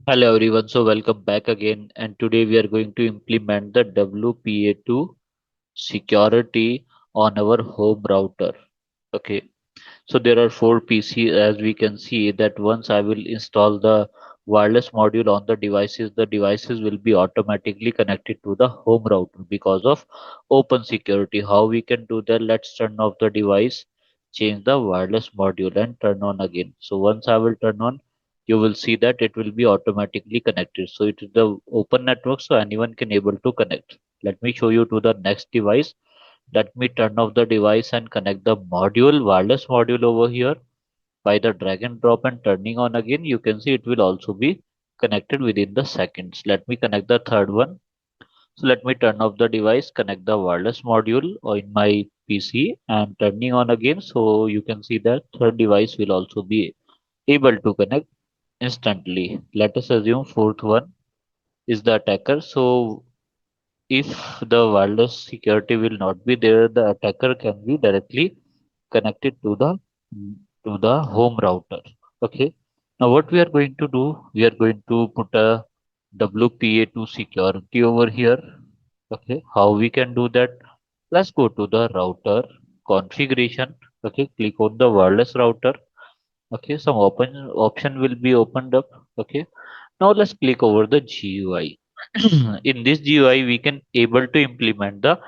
Hello everyone, so welcome back again, and today we are going to implement the WPA2 security on our home router. Okay, so there are four PC. As we can see that once I will install the wireless module on the devices will be automatically connected to the home router because of open security. How we can do that? Let's turn off the device, change the wireless module and turn on again. So once I will turn on, you will see that it will be automatically connected. So it is the open network, so anyone can able to connect. Let me show you to the next device. Let me turn off the device and connect the module, wireless module over here. By the drag and drop and turning on again, you can see it will also be connected within the seconds. Let me connect the third one. So let me turn off the device, connect the wireless module in my PC and turning on again. So you can see that third device will also be able to connect instantly. Let us assume fourth one is the attacker. So if the wireless security will not be there, the attacker can be directly connected to the home router. Okay. Now what we are going to do, we are going to put a WPA2 security over here. Okay. How we can do that? Let's go to the router configuration. Okay. Click on the wireless router. Okay. Some option will be opened up. Okay. Now let's click over the GUI. In this GUI, we can able to implement the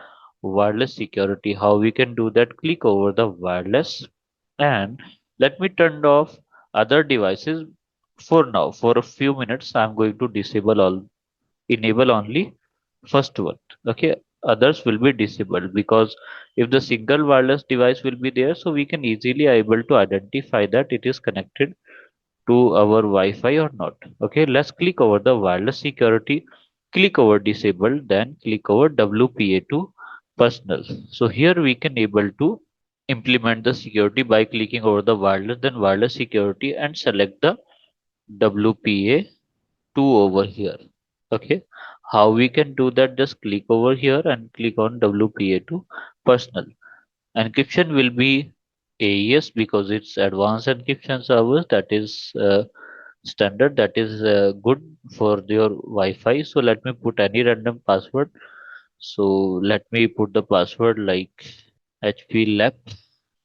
wireless security. How we can do that? Click over the wireless and let me turn off other devices for now. For a few minutes, I'm going to disable all, enable only first one. Okay, others will be disabled because if the single wireless device will be there, so we can easily able to identify that it is connected to our Wi-Fi or not. Okay, let's click over the wireless security, click over disable, then click over WPA2 Personal. So here we can able to implement the security by clicking over the wireless, then wireless security and select the WPA2 over here. Okay, how we can do that? Just click over here and click on WPA2 Personal. Encryption will be AES because it's advanced encryption service, that is standard, that is good for your Wi-Fi. So let me put any random password. So let me put the password like HP lab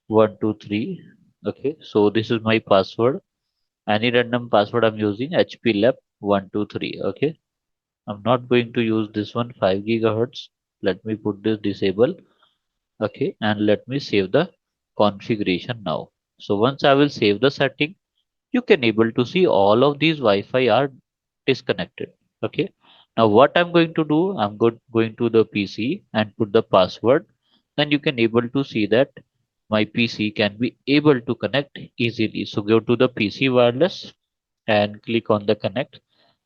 123. Okay, so this is my password. Any random password I'm using HP lab 123. Okay, I'm not going to use this one 5 gigahertz. Let me put this disable. Okay, and let me save the configuration now. So once I will save the setting, you can able to see all of these Wi-Fi are disconnected. Okay, now what I'm going to do, I'm going to the PC and put the password. Then you can able to see that my PC can be able to connect easily. So go to the PC wireless and click on the connect.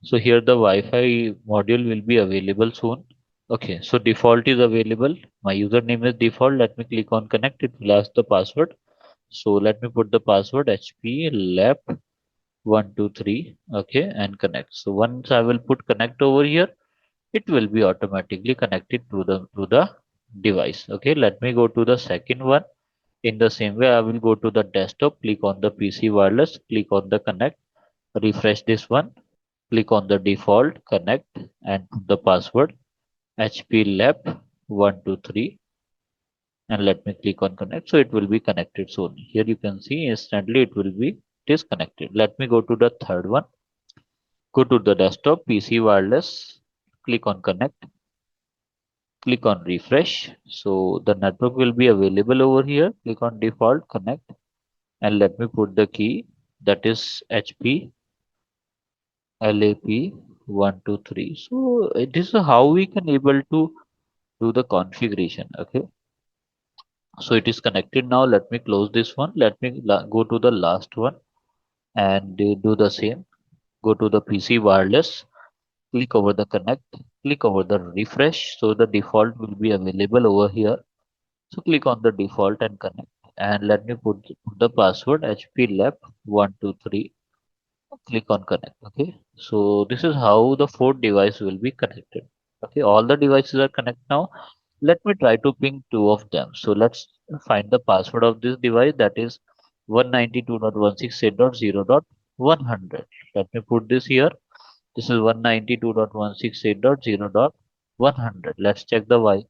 So here the Wi-Fi module will be available soon. Okay, so default is available. My username is default. Let me click on connect. It will ask the password. So let me put the password HP lab 123. Okay, and connect. So once I will put connect over here, it will be automatically connected to the device. Okay, let me go to the second one. In the same way, I will go to the desktop, click on the PC wireless, click on the connect, refresh this one, click on the default connect and put the password HP lab 123 and let me click on connect. So it will be connected soon. Here you can see instantly it will be disconnected. Let me go to the third one. Go to the desktop PC wireless, click on connect, click on refresh. So the network will be available over here. Click on default connect and let me put the key, that is HP LAP 123. So this is how we can able to do the configuration. Okay, so it is connected now. Let me close this one. Let me go to the last one and do the same. Go to the PC wireless, click over the connect, click over the refresh. So the default will be available over here. So click on the default and connect. And let me put the password HP lab 123. Click on connect. Okay. So this is how the fourth device will be connected. Okay. All the devices are connected now. Let me try to ping two of them. So let's find the password of this device, that is 192.168.0.100. Let me put this here. This is 192.168.0.100. Let's check the why.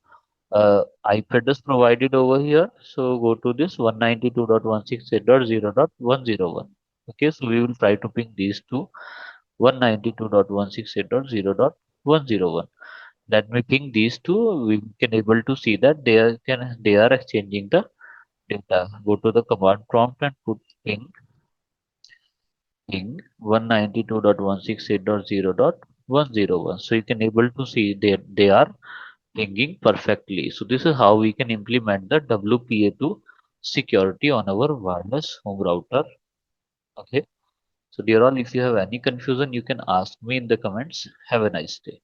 IP address provided over here. So go to this 192.168.0.101. Okay, so we will try to ping these two 192.168.0.101. Let me ping these two. We can able to see that they are exchanging the data. Go to the command prompt and put ping 192.168.0.101. So you can able to see that they are pinging perfectly. So this is how we can implement the WPA2 security on our wireless home router. Okay. So dear all, if you have any confusion, you can ask me in the comments. Have a nice day.